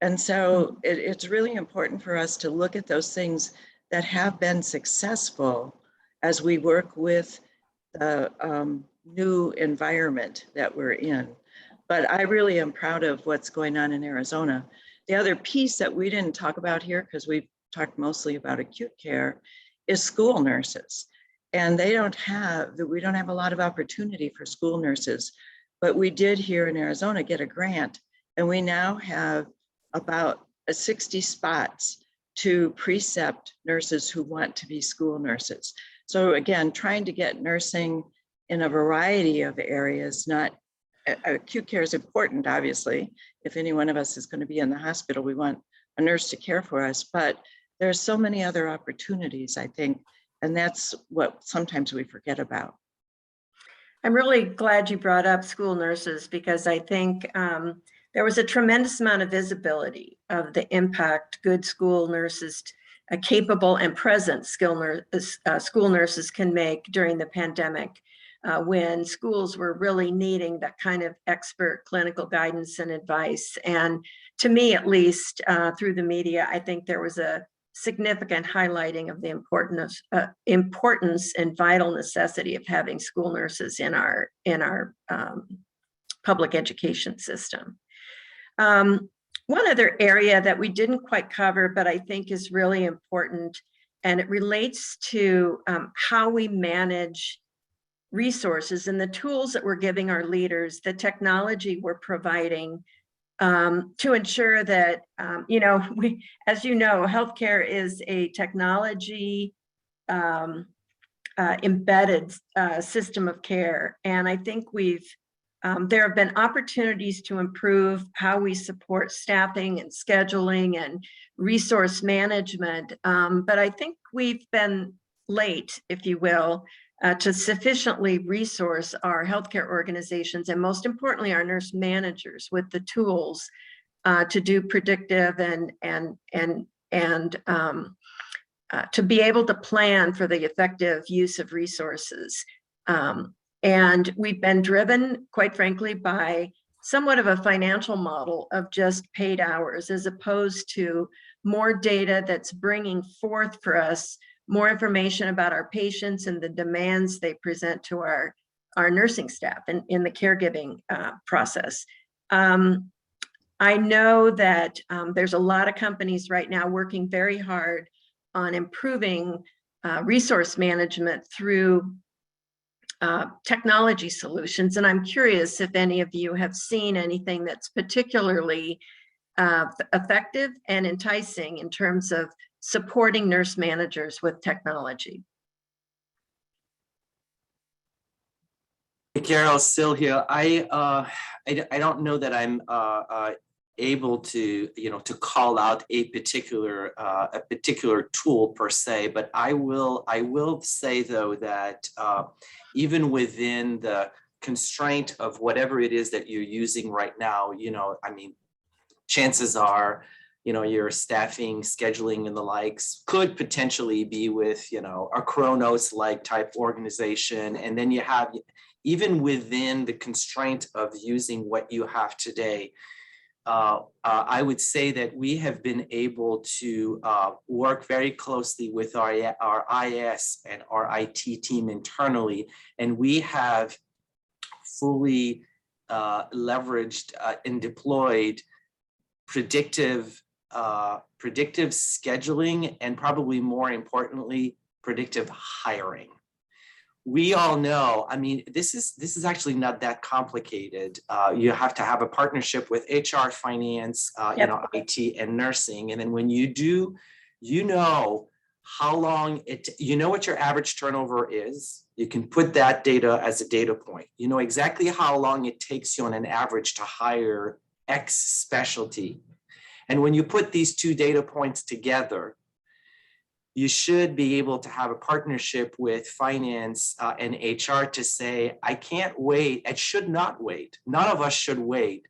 And so it's really important for us to look at those things that have been successful as we work with the new environment that we're in. But I really am proud of what's going on in Arizona. The other piece that we didn't talk about here, because we've talked mostly about acute care, is school nurses. And we don't have a lot of opportunity for school nurses, but we did here in Arizona get a grant, and we now have about 60 spots to precept nurses who want to be school nurses. So again, trying to get nursing in a variety of areas, not acute care is important, obviously. If any one of us is going to be in the hospital, we want a nurse to care for us, but there's so many other opportunities, I think, and that's what sometimes we forget about. I'm really glad you brought up school nurses, because I think there was a tremendous amount of visibility of the impact good school nurses, capable and present school nurses can make during the pandemic, when schools were really needing that kind of expert clinical guidance and advice. And to me, at least through the media, I think there was a significant highlighting of the importance and vital necessity of having school nurses in our public education system. One other area that we didn't quite cover, but I think is really important, and it relates to how we manage resources and the tools that we're giving our leaders, the technology we're providing to ensure that, you know, as you know, healthcare is a technology embedded system of care. And I think there have been opportunities to improve how we support staffing and scheduling and resource management. But I think we've been late, if you will, to sufficiently resource our healthcare organizations, and most importantly, our nurse managers with the tools to do predictive and to be able to plan for the effective use of resources. And we've been driven, quite frankly, by somewhat of a financial model of just paid hours, as opposed to more data that's bringing forth for us more information about our patients and the demands they present to our nursing staff and in the caregiving process. I know that there's a lot of companies right now working very hard on improving resource management through technology solutions. And I'm curious if any of you have seen anything that's particularly effective and enticing in terms of supporting nurse managers with technology. Hey, Carol, still here. I don't know that I'm able to, to call out a particular tool per se, but I will say though that even within the constraint of whatever it is that you're using right now, I mean, chances are, your staffing, scheduling and the likes could potentially be with, a Kronos-like type organization. And then you have, even within the constraint of using what you have today, I would say that we have been able to work very closely with our IS and our IT team internally, and we have fully leveraged and deployed predictive scheduling, and probably more importantly, predictive hiring. We all know, I mean, this is actually not that complicated. You have to have a partnership with HR, finance, IT and nursing. And then when you do, how long what your average turnover is. You can put that data as a data point. You know exactly how long it takes you on an average to hire X specialty. And when you put these two data points together, you should be able to have a partnership with finance and HR to say, I can't wait, I should not wait. None of us should wait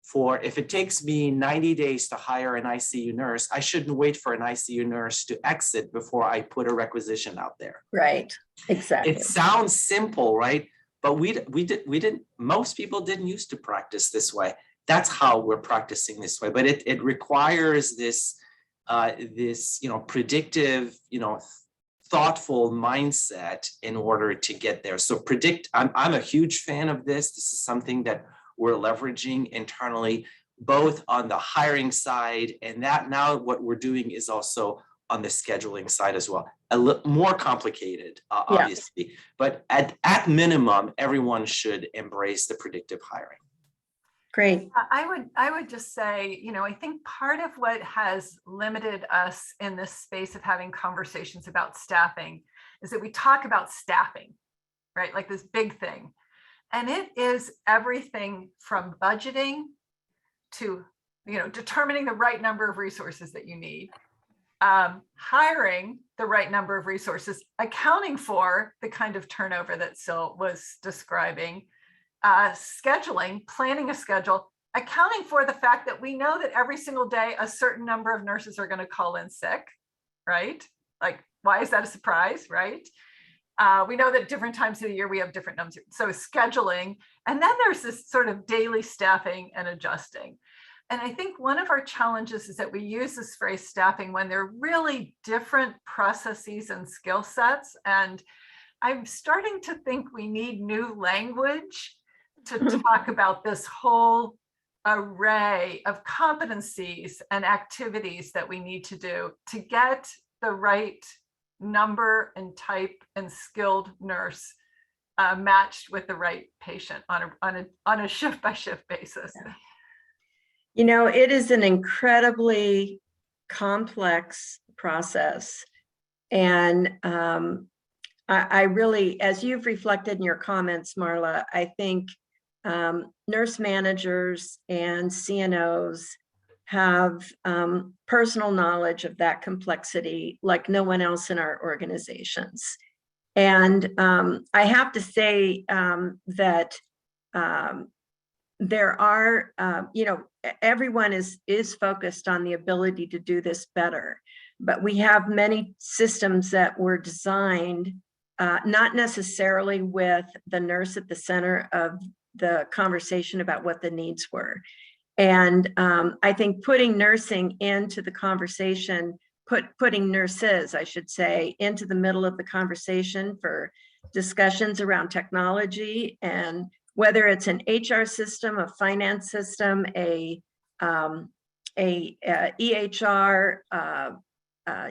for, if it takes me 90 days to hire an ICU nurse, I shouldn't wait for an ICU nurse to exit before I put a requisition out there. Right, exactly. It sounds simple, right? But most people didn't used to practice this way. That's how we're practicing this way, but it requires this predictive, thoughtful mindset in order to get there. So I'm a huge fan of this. This is something that we're leveraging internally, both on the hiring side, and that now what we're doing is also on the scheduling side as well. A little more complicated, obviously, but at minimum, everyone should embrace the predictive hiring. Great. I would just say, I think part of what has limited us in this space of having conversations about staffing is that we talk about staffing, right? Like this big thing. And it is everything from budgeting to, determining the right number of resources that you need, hiring the right number of resources, accounting for the kind of turnover that Sil was describing, scheduling, planning a schedule, accounting for the fact that we know that every single day a certain number of nurses are going to call in sick, right? Like, why is that a surprise, right? We know that different times of the year we have different numbers. So scheduling, and then there's this sort of daily staffing and adjusting. And I think one of our challenges is that we use this phrase staffing when they're really different processes and skill sets. And I'm starting to think we need new language to talk about this whole array of competencies and activities that we need to do to get the right number and type and skilled nurse matched with the right patient on a shift by shift basis. It is an incredibly complex process. And I really, as you've reflected in your comments, Marla, I think nurse managers and CNOs have personal knowledge of that complexity like no one else in our organizations. And I have to say that there are, everyone is focused on the ability to do this better, but we have many systems that were designed not necessarily with the nurse at the center of the conversation about what the needs were. And I think putting nursing into the conversation, putting nurses, I should say, into the middle of the conversation for discussions around technology, and whether it's an HR system, a finance system, a EHR,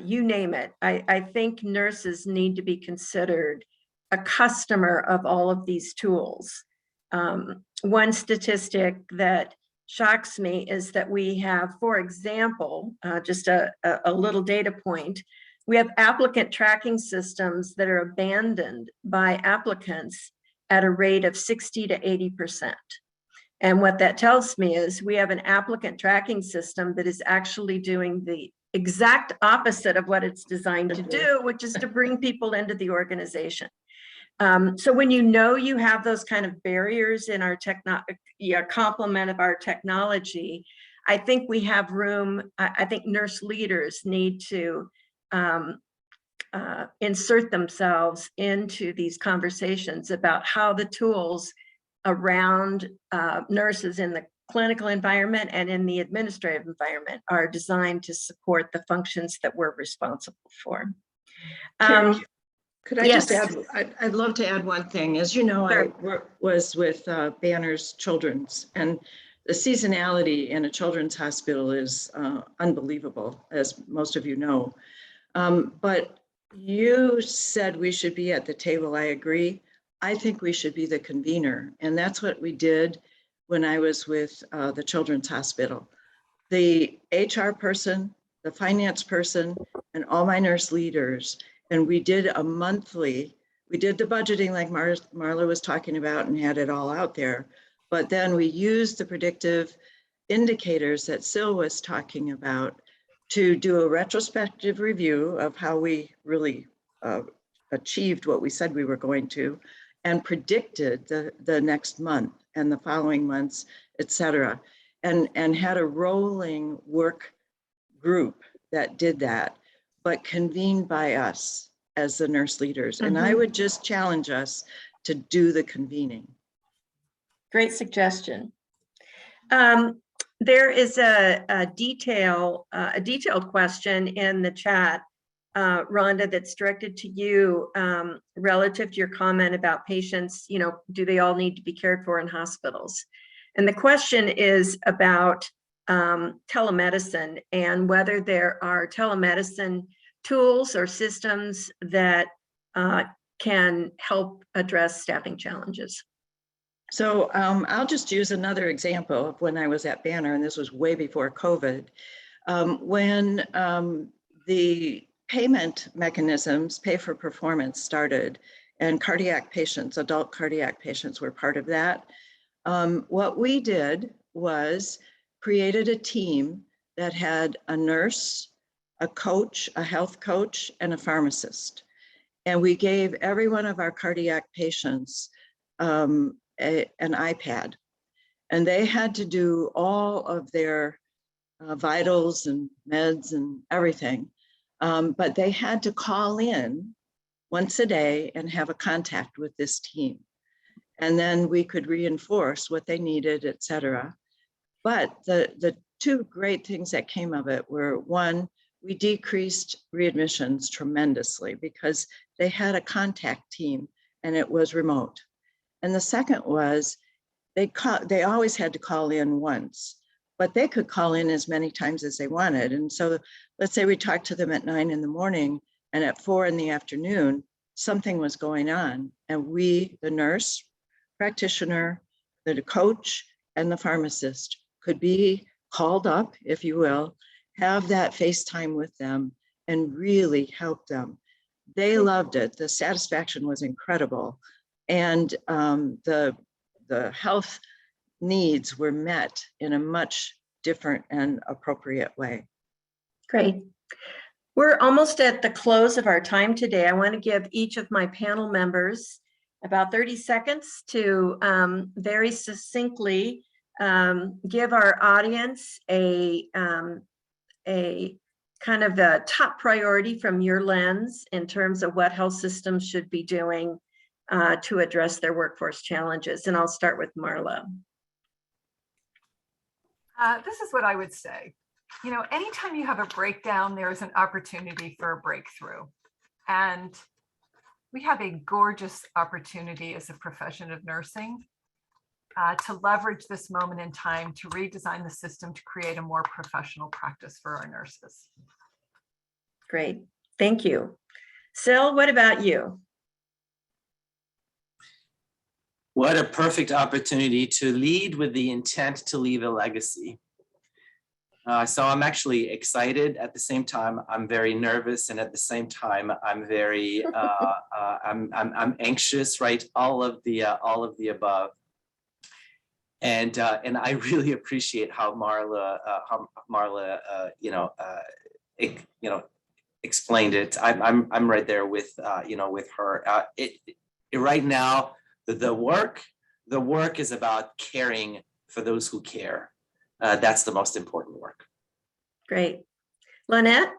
you name it. I think nurses need to be considered a customer of all of these tools. One statistic that shocks me is that we have, for example, just a little data point, we have applicant tracking systems that are abandoned by applicants at a rate of 60 to 80%. And what that tells me is we have an applicant tracking system that is actually doing the exact opposite of what it's designed to do, which is to bring people into the organization. So when you have those kind of barriers in our complement of our technology, I think we have room. I think nurse leaders need to insert themselves into these conversations about how the tools around nurses in the clinical environment and in the administrative environment are designed to support the functions that we're responsible for. Could I yes. just add, I'd love to add one thing. As you know, Sure. I was with Banner's Children's, and the seasonality in a children's hospital is unbelievable, as most of you know. But you said we should be at the table. I agree. I think we should be the convener. And that's what we did when I was with the Children's Hospital. The HR person, the finance person, and all my nurse leaders. And we did the budgeting like Marla was talking about and had it all out there. But then we used the predictive indicators that Sil was talking about to do a retrospective review of how we really achieved what we said we were going to, and predicted the next month and the following months, et cetera, and had a rolling work group that did that, but convened by us as the nurse leaders. And I would just challenge us to do the convening. Great suggestion. There is a detailed question in the chat, Rhonda, that's directed to you relative to your comment about patients, do they all need to be cared for in hospitals? And the question is about telemedicine and whether there are telemedicine tools or systems that can help address staffing challenges. So I'll just use another example of when I was at Banner, and this was way before COVID, when the payment mechanisms, pay for performance, started, and cardiac patients, adult cardiac patients were part of that. What we did was created a team that had a nurse, a coach, a health coach, and a pharmacist. And we gave every one of our cardiac patients an iPad. And they had to do all of their vitals and meds and everything. But they had to call in once a day and have a contact with this team. And then we could reinforce what they needed, et cetera. But the two great things that came of it were, one, we decreased readmissions tremendously because they had a contact team and it was remote. And the second was they always had to call in once, but they could call in as many times as they wanted. And so let's say we talked to them at 9 in the morning and at 4 in the afternoon, something was going on. And we, the nurse, practitioner, the coach, and the pharmacist could be called up, if you will, have that FaceTime with them and really help them. They loved it. The satisfaction was incredible. And the health needs were met in a much different and appropriate way. Great. We're almost at the close of our time today. I want to give each of my panel members about 30 seconds to very succinctly give our audience a kind of the top priority from your lens in terms of what health systems should be doing to address their workforce challenges. And I'll start with Marla. This is what I would say. You know, anytime you have a breakdown, there is an opportunity for a breakthrough. And we have a gorgeous opportunity as a profession of nursing to leverage this moment in time to redesign the system to create a more professional practice for our nurses. Great, thank you. Sil, what about you? What a perfect opportunity to lead with the intent to leave a legacy. So I'm actually excited. At the same time, I'm very nervous, and at the same time, I'm very I'm anxious. Right, all of the above. And I really appreciate how Marla explained it. I'm right there with with her. Right now, the work is about caring for those who care. That's the most important work. Great. Lynette?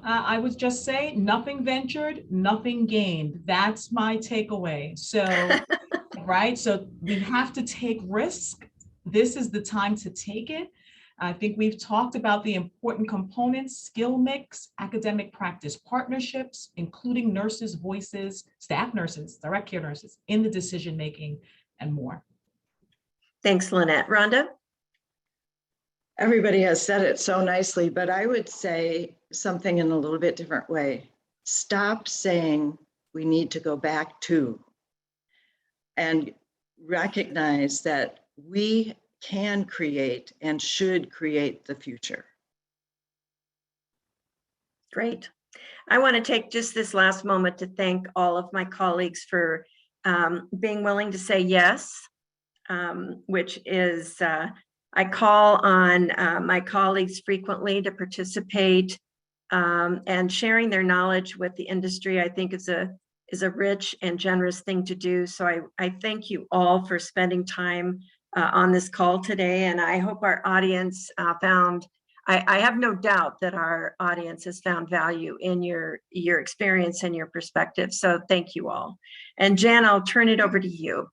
I would just say nothing ventured, nothing gained. That's my takeaway. So, right. So we have to take risk. This is the time to take it. I think we've talked about the important components: skill mix, academic practice partnerships, including nurses' voices, staff nurses, direct care nurses in the decision-making, and more. Thanks, Lynette. Rhonda? Everybody has said it so nicely, but I would say something in a little bit different way. Stop saying we need to go back to, and recognize that we can create and should create the future. Great. I want to take just this last moment to thank all of my colleagues for being willing to say yes, which is, I call on my colleagues frequently to participate, and sharing their knowledge with the industry, I think is a rich and generous thing to do. So I thank you all for spending time on this call today. And I hope our audience I have no doubt that our audience has found value in your experience and your perspective. So thank you all. And Jan, I'll turn it over to you.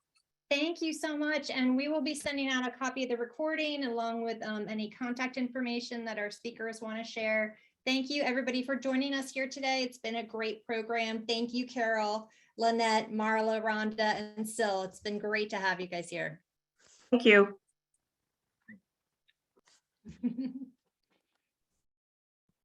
Thank you so much. And we will be sending out a copy of the recording along with any contact information that our speakers want to share. Thank you, everybody, for joining us here today. It's been a great program. Thank you, Carol, Lynette, Marla, Rhonda, and Sil. It's been great to have you guys here. Thank you.